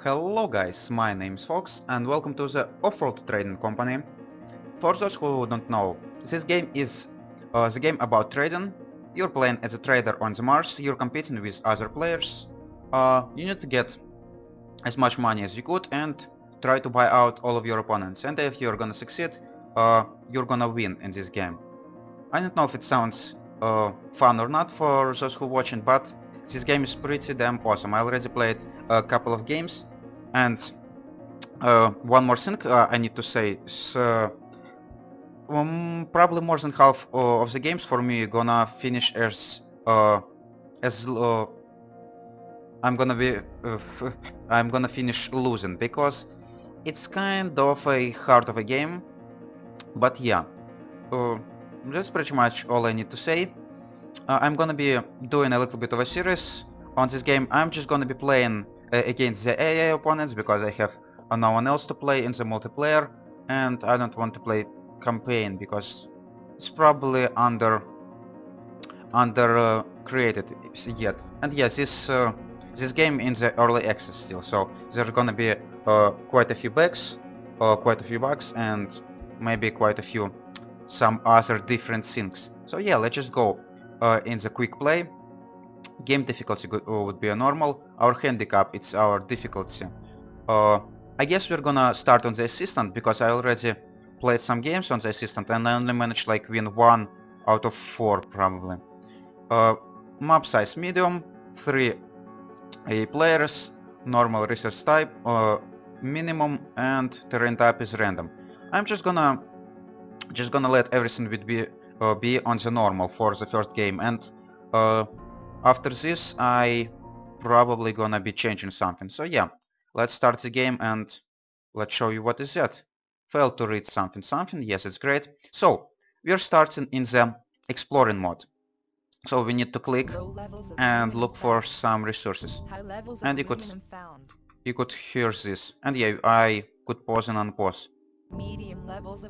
Hello guys, my name is Fox and welcome to the Offworld Trading Company. For those who don't know, this game is the game about trading. You're playing as a trader on the Mars, you're competing with other players. You need to get as much money as you could and try to buy out all of your opponents. And if you're gonna succeed, you're gonna win in this game. I don't know if it sounds fun or not for those who are watching, but this game is pretty damn awesome. I already played a couple of games, and one more thing I need to say is probably more than half of the games for me gonna finish as I'm gonna finish losing because it's kind of a hard of a game. But yeah, that's pretty much all I need to say. I'm gonna be doing a little bit of a series on this game. I'm just gonna be playing against the AI opponents because I have no one else to play in the multiplayer, and I don't want to play campaign because it's probably under created yet. And yes, this game in the early access still, so there's gonna be quite a few bugs, and maybe quite a few some other different things. So yeah, let's just go in the quick play. Game difficulty would be a normal. Our handicap, it's our difficulty. I guess we're gonna start on the assistant because I already played some games on the assistant and I only managed like win 1 out of 4 probably. Map size medium, 3 players, normal research type, minimum, and terrain type is random. I'm just gonna let everything be on the normal for the first game, and after this I probably gonna be changing something. So yeah, let's start the game and let's show you what is that. Failed to read something, yes, it's great. So we're starting in the exploring mode. So we need to click and look for some resources. And you could hear this. And yeah, I could pause and unpause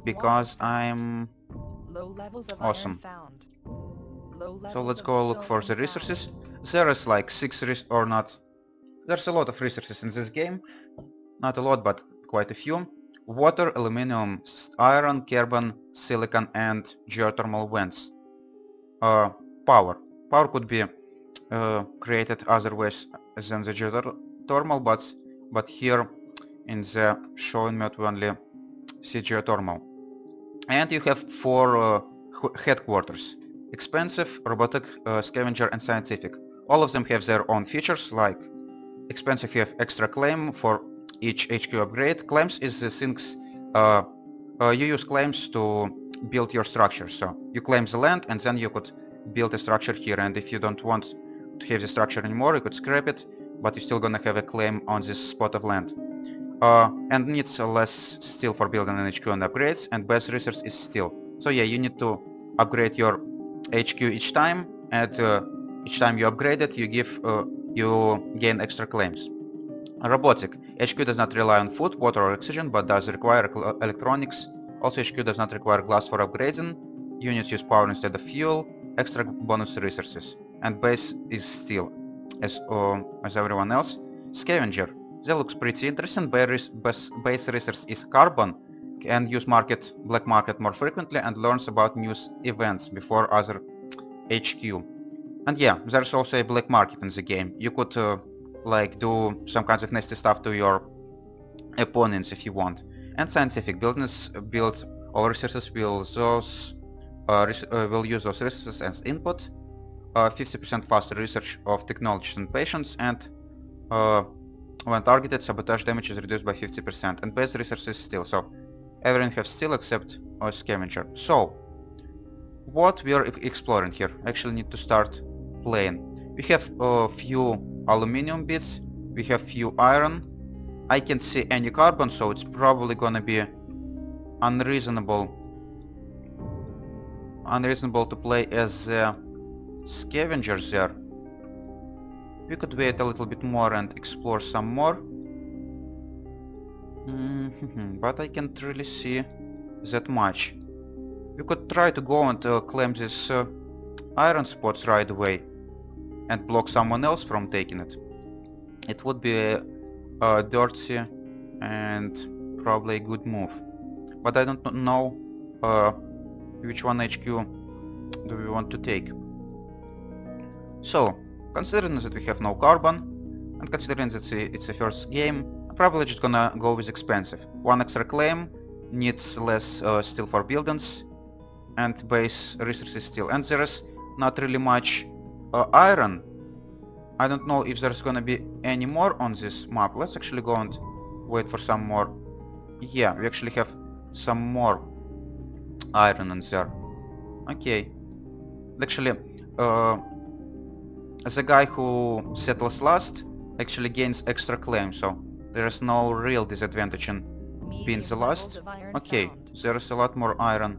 because I'm awesome. So let's go look for the resources. There is like 6 or not. There's a lot of resources in this game. Not a lot, but quite a few. Water, aluminum, iron, carbon, silicon, and geothermal vents. Power. Power could be created other ways than the geothermal, but here in the showing mode we only see geothermal. And you have 4 headquarters: expensive, robotic, scavenger, and scientific. All of them have their own features. Like expensive, you have extra claim for each HQ upgrade. Claims is the things you use claims to build your structure. So you claim the land and then you could build a structure here, and if you don't want to have the structure anymore you could scrap it, but you're still gonna have a claim on this spot of land. And needs less steel for building an HQ and upgrades, and best resource is steel. So yeah, you need to upgrade your HQ each time, and each time you upgrade it you gain extra claims. Robotic. HQ does not rely on food, water or oxygen, but does require electronics. Also HQ does not require glass for upgrading. Units use power instead of fuel. Extra bonus resources. And base is steel, as everyone else. Scavenger. That looks pretty interesting. Base resource is carbon, and use black market more frequently, and learns about news events before other HQ. And yeah, there's also a black market in the game. You could like do some kinds of nasty stuff to your opponents if you want. And scientific. Build all resources will use those resources as input. 50% faster research of technologies and patients, and when targeted, sabotage damage is reduced by 50%, and base resources steel. So everyone has steel except a scavenger. So what we are exploring here? Actually need to start playing. We have a few aluminum bits, we have few iron. I can't see any carbon, so it's probably gonna be unreasonable to play as scavengers there. We could wait a little bit more and explore some more. But I can't really see that much. We could try to go and claim these iron spots right away and block someone else from taking it. It would be dirty and probably a good move. But I don't know which one HQ do we want to take. So, considering that we have no carbon, and considering that it's a first game, I'm probably just gonna go with expensive. One extra claim needs less steel for buildings, and base resources steel. And there's not really much iron. I don't know if there's gonna be any more on this map. Let's actually go and wait for some more. Yeah, we actually have some more iron in there. Okay. Actually, the guy who settles last actually gains extra claim, so there is no real disadvantage in being the last. Okay, there is a lot more iron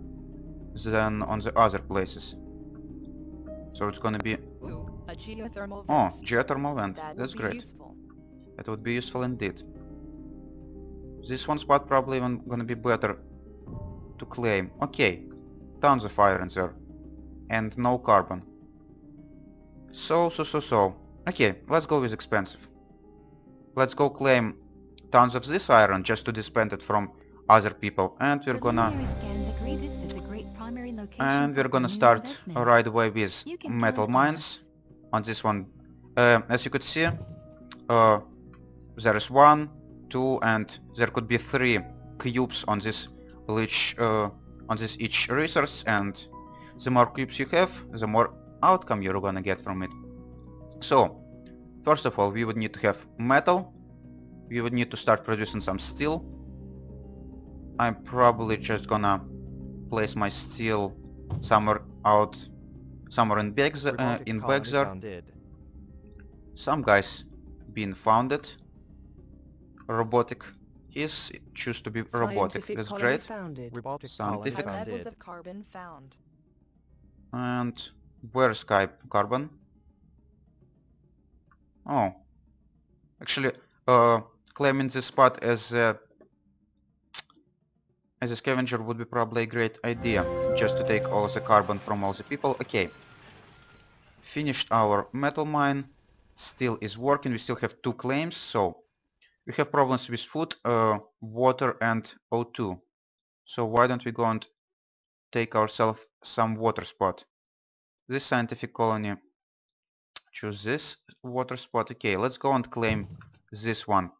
than on the other places. So it's gonna be... A geothermal vent. Oh, geothermal vent. That That's would be great. useful. That would be useful indeed. This one spot probably even gonna be better to claim. Okay, tons of iron there. And no carbon. So. Okay, let's go with expensive. Let's go claim tons of this iron just to disband it from other people, and we're gonna start right away with metal mines on this one. As you could see, there is 1, 2, and there could be 3 cubes on this each resource, and the more cubes you have, the more outcome you're gonna get from it. So, first of all, we would need to have metal. We would need to start producing some steel. I'm probably just gonna place my steel somewhere in back there. Some guys being founded. Robotic. He's choose to be robotic. That's great. Scientific. Levels of carbon found. And where's carbon? Oh, actually, claiming this spot as a scavenger would be probably a great idea, just to take all the carbon from all the people. Okay, finished our metal mine. Steel is working. We still have 2 claims, so we have problems with food, water, and O2. So why don't we go and take ourselves some water spot? This scientific colony. Choose this water spot. Okay, let's go and claim this one.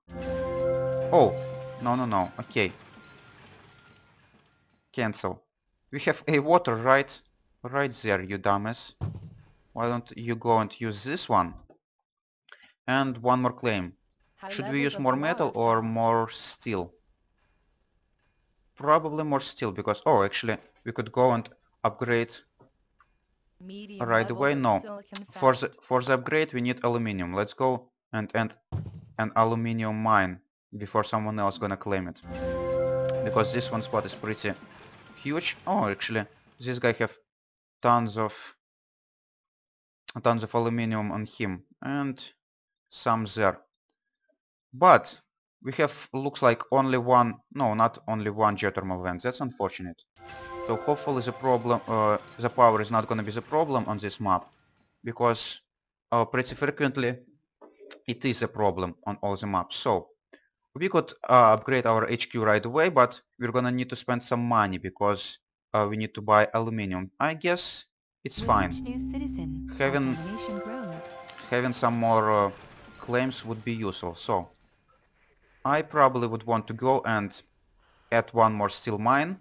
Oh, no. Okay. Cancel. We have a water right there, you dumbass. Why don't you go and use this one? And one more claim. Should we use more metal or more steel? Probably more steel, because... Oh, actually, we could go and upgrade right away. No. For the upgrade, we need aluminium. Let's go and end an aluminium mine before someone else gonna claim it. Because this one spot is pretty huge. Oh, actually, this guy have tons of aluminium on him, and some there. But we have, looks like, only one... No, not only one geothermal vent. That's unfortunate. So hopefully the power is not gonna be the problem on this map, because pretty frequently it is a problem on all the maps. So we could upgrade our HQ right away, but we're gonna need to spend some money, because we need to buy aluminium. I guess it's fine. Having some more claims would be useful. So I probably would want to go and add one more steel mine.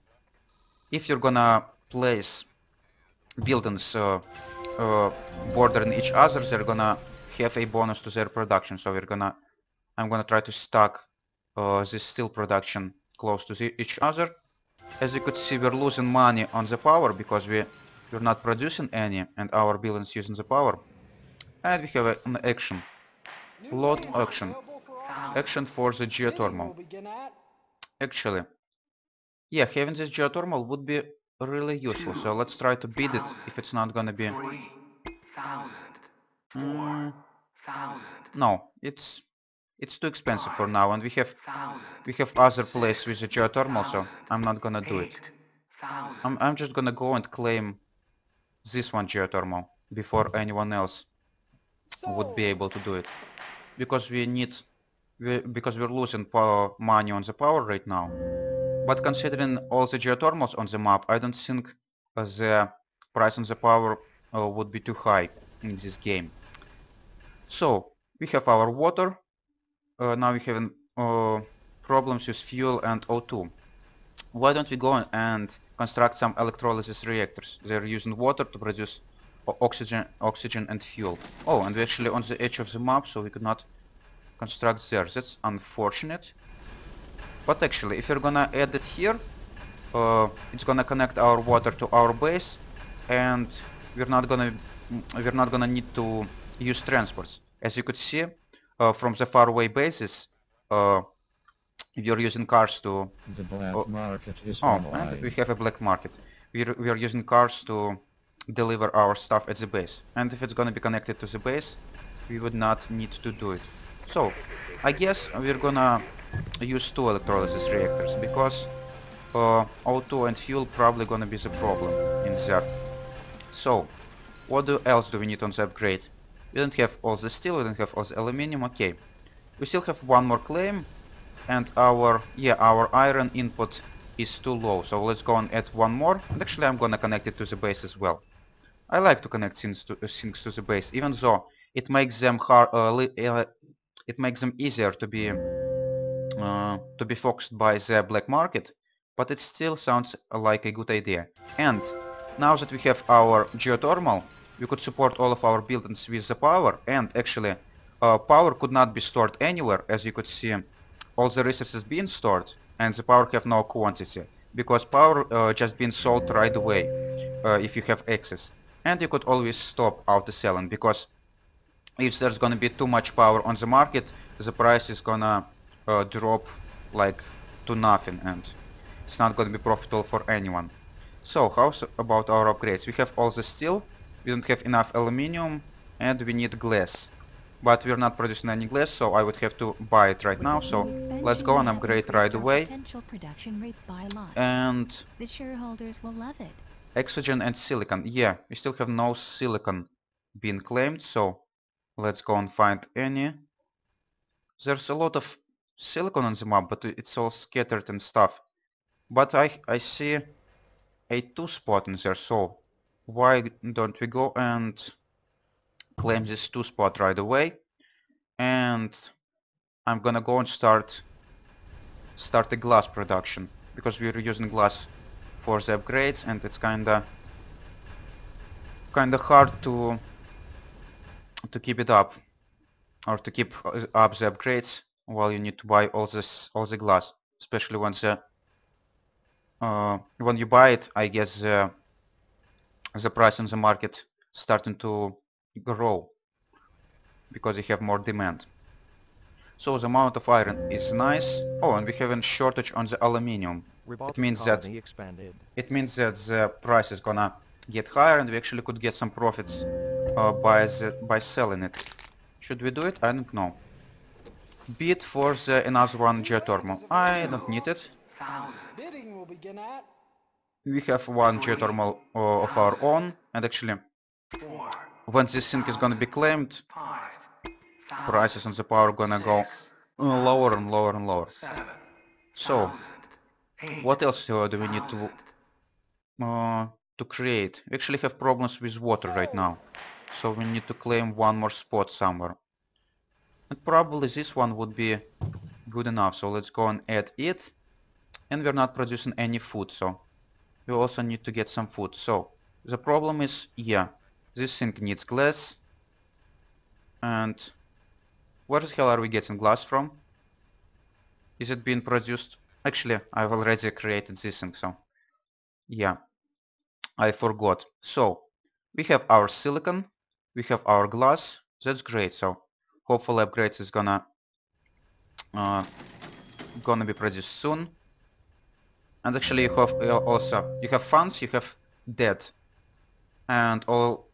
If you're gonna place buildings bordering each other, they're gonna have a bonus to their production. So I'm gonna try to stack this steel production close to each other. As you could see, we're losing money on the power because we're not producing any, and our buildings using the power. And we have an action. Load action. Action for the geothermal. Actually, yeah, having this geothermal would be really useful. So let's try to beat it if it's not gonna be... No, it's too expensive for now, and we have other places with the geothermal, so I'm not gonna do it. I'm just gonna go and claim this one geothermal before anyone else would be able to do it, because we because we're losing money on the power right now. But considering all the geothermals on the map, I don't think the price on the power would be too high in this game. So we have our water. Now we have problems with fuel and O2. Why don't we go and construct some electrolysis reactors? They're using water to produce oxygen and fuel. Oh, and we're actually on the edge of the map, so we could not construct there. That's unfortunate. But actually, if we're gonna add it here, it's gonna connect our water to our base, and we're not gonna need to use transports. As you could see, from the faraway bases, you're using cars to... The black market is Oh, online. and we have a black market. We are using cars to deliver our stuff at the base. And if it's gonna be connected to the base, we would not need to do it. So, I guess we're gonna use 2 electrolysis reactors, because O2 and fuel probably gonna be the problem in there. So, what else do we need on the upgrade? We don't have all the steel, we don't have all the aluminum, okay. We still have one more claim, and our iron input is too low, so let's go and add one more, and actually I'm gonna connect it to the base as well. I like to connect things to the base, even though it makes them it makes them easier to be focused by the black market, but it still sounds like a good idea. And now that we have our geothermal, we could support all of our buildings with the power, and actually power could not be stored anywhere. As you could see, all the resources being stored, and the power have no quantity, because power just being sold right away if you have excess. And you could always stop auto selling, because if there's gonna be too much power on the market, the price is gonna drop like to nothing, and it's not gonna be profitable for anyone. So how's about our upgrades? We have all the steel, we don't have enough aluminum, and we need glass. But we're not producing any glass, so I would have to buy it right now, so let's go and upgrade right away. And the shareholders will love it. oxygen and silicon. Yeah, we still have no silicon being claimed, so let's go and find any. There's a lot of silicon on the map, but it's all scattered and stuff. But I see a 2 spot in there, so why don't we go and claim this 2 spot right away? And I'm gonna go and start the glass production, because we're using glass for the upgrades, and it's kinda hard to keep it up, or to keep up the upgrades while you need to buy all the glass, especially when you buy it. I guess the price on the market starting to grow because you have more demand. So the amount of iron is nice. Oh, and we have a shortage on the aluminum. It means that the price is gonna get higher, and we actually could get some profits by selling it. Should we do it? I don't know. Bid for another one geothermal. I don't need it. Bidding will begin at We have one geothermal of our own, and actually, when this thing is gonna be claimed, prices on the power gonna go lower and lower and lower. So, what else do we need to create? We actually have problems with water right now, so we need to claim one more spot somewhere. And probably this one would be good enough, so let's go and add it. And we're not producing any food, so we also need to get some food. So the problem is, yeah, this thing needs glass. And where the hell are we getting glass from? Is it being produced? Actually, I've already created this thing, so yeah, I forgot. So we have our silicon, we have our glass. That's great. So hopefully upgrades is gonna be produced soon. And actually you have you have funds, you have debt, and all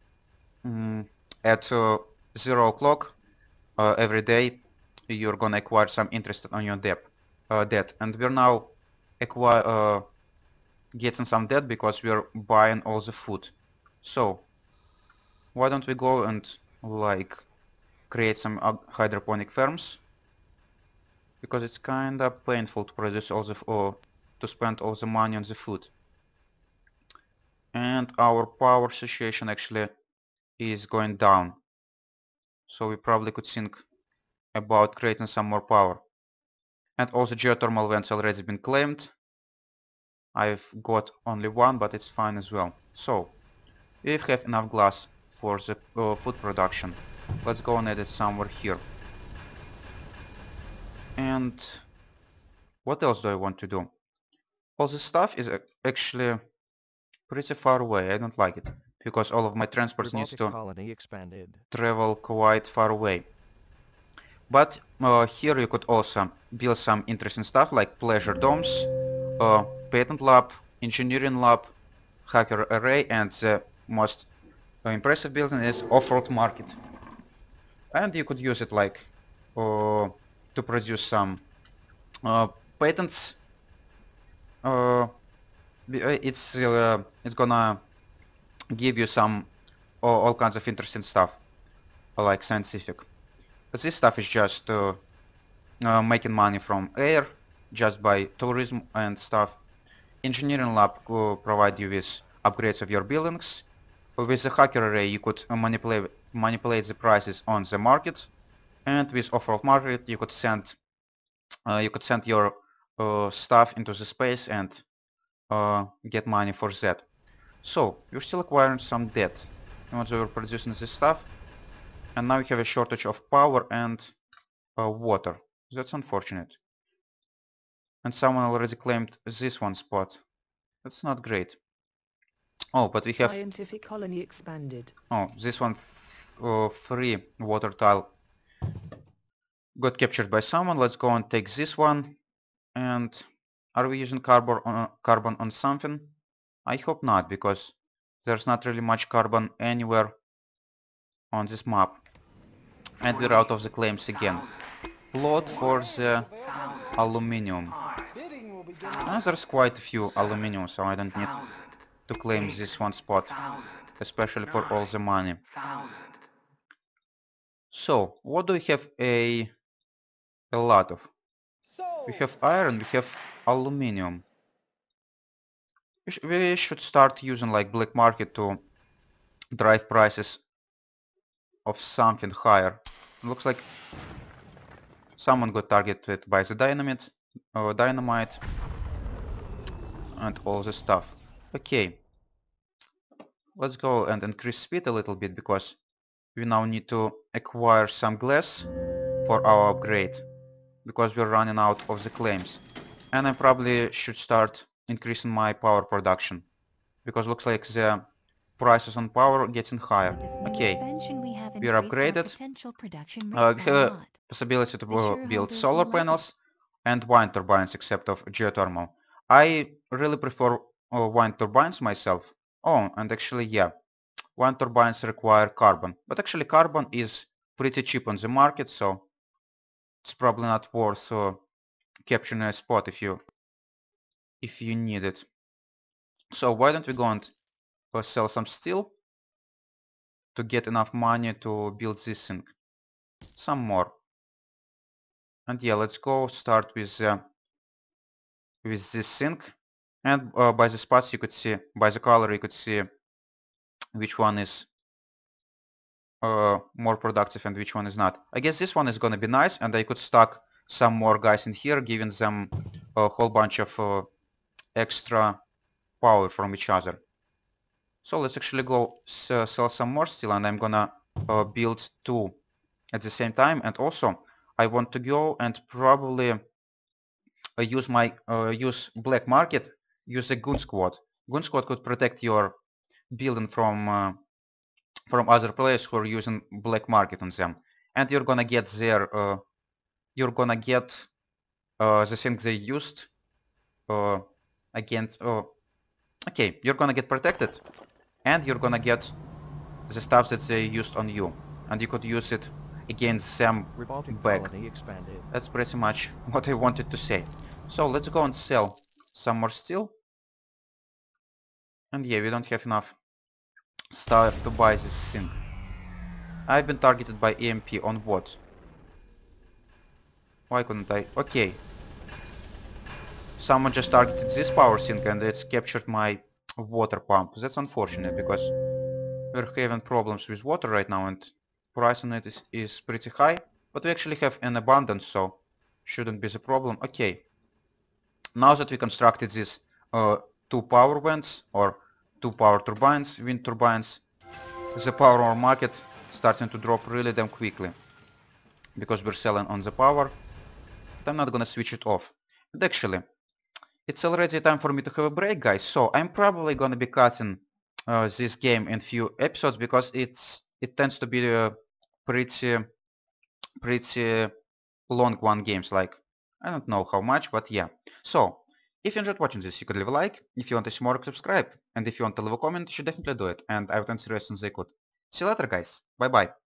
at 0 o'clock every day you're gonna acquire some interest on your debt. And we're now getting some debt because we're buying all the food. So why don't we go and like create some hydroponic farms? because it's kinda painful to produce all the or to spend all the money on the food. And our power situation actually is going down, so we probably could think about creating some more power. And all the geothermal vents already been claimed. I've got only one, but it's fine as well. So we have enough glass for the food production. Let's go and add it somewhere here. And what else do I want to do? All this stuff is actually pretty far away. I don't like it because all of my transports needs to colony expanded. travel quite far away. But here you could also build some interesting stuff like pleasure domes, patent lab, engineering lab, hacker array, and the most impressive building is Offworld market. And you could use it like to produce some patents. It's gonna give you some all kinds of interesting stuff, like scientific. But this stuff is just making money from air, just by tourism and stuff. Engineering lab provide you with upgrades of your buildings. With the hacker array you could manipulate the prices on the market, and with Offworld market you could send your stuff into the space and get money for that. So we're still acquiring some debt once we were producing this stuff, and now we have a shortage of power and water. That's unfortunate. And someone already claimed this one spot. That's not great. Oh, but we have... Scientific colony expanded. Oh, this one free water tile got captured by someone. Let's go and take this one. And are we using carbon on something? I hope not, because there's not really much carbon anywhere on this map. And we're out of the claims again. Plot for the aluminium. Bidding will begin. There's quite a few aluminium, so I don't need to claim this one spot, especially for all the money. So, what do we have a lot of? So, We have iron, we have aluminium. We should start using like black market to drive prices of something higher. It looks like someone got targeted by the dynamite and all the stuff. Okay, let's go and increase speed a little bit, because we now need to acquire some glass for our upgrade, because we're running out of the claims. And I probably should start increasing my power production, because looks like the prices on power getting higher. With this new Okay, expansion, we have we are increased our upgraded. potential production We rate by a have lot. possibility to The build shareholders solar will love panels and wind turbines, except of geothermal. I really prefer wind turbines myself. Oh, and actually, yeah, wind turbines require carbon, but actually carbon is pretty cheap on the market, so it's probably not worth capturing a spot if you need it. So why don't we go and sell some steel to get enough money to build this thing. Some more. And yeah, let's go start with this thing. And by the spots you could see, by the color you could see which one is more productive and which one is not. I guess this one is gonna be nice, and I could stack some more guys in here, giving them a whole bunch of extra power from each other. So let's actually go sell some more steel, and I'm gonna build 2 at the same time. And also I want to go and probably use black market, use a goon squad. Goon squad could protect your building from other players who are using black market on them, and you're gonna get their the things they used against. Okay, you're gonna get protected, and you're gonna get the stuff that they used on you, and you could use it against them back. Colony expanded. That's pretty much what I wanted to say. So let's go and sell some more steel. And yeah, we don't have enough stuff to buy this thing. I've been targeted by EMP on what? Why couldn't I? Okay. Someone just targeted this power sink and it's captured my water pump. That's unfortunate because we're having problems with water right now and price on it is pretty high. But we actually have an abundance, so shouldn't be the problem. Okay. Now that we constructed these 2 power vents or 2 power turbines, wind turbines, the power on our market starting to drop really damn quickly because we're selling on the power. But I'm not gonna switch it off. And actually, it's already time for me to have a break, guys, so I'm probably gonna be cutting this game in few episodes because it tends to be pretty long one games, like I don't know how much, but yeah. So if you enjoyed watching this, you could leave a like. If you want to see more, subscribe, and if you want to leave a comment, you should definitely do it, and I would answer as soon as I could. See you later, guys. Bye bye.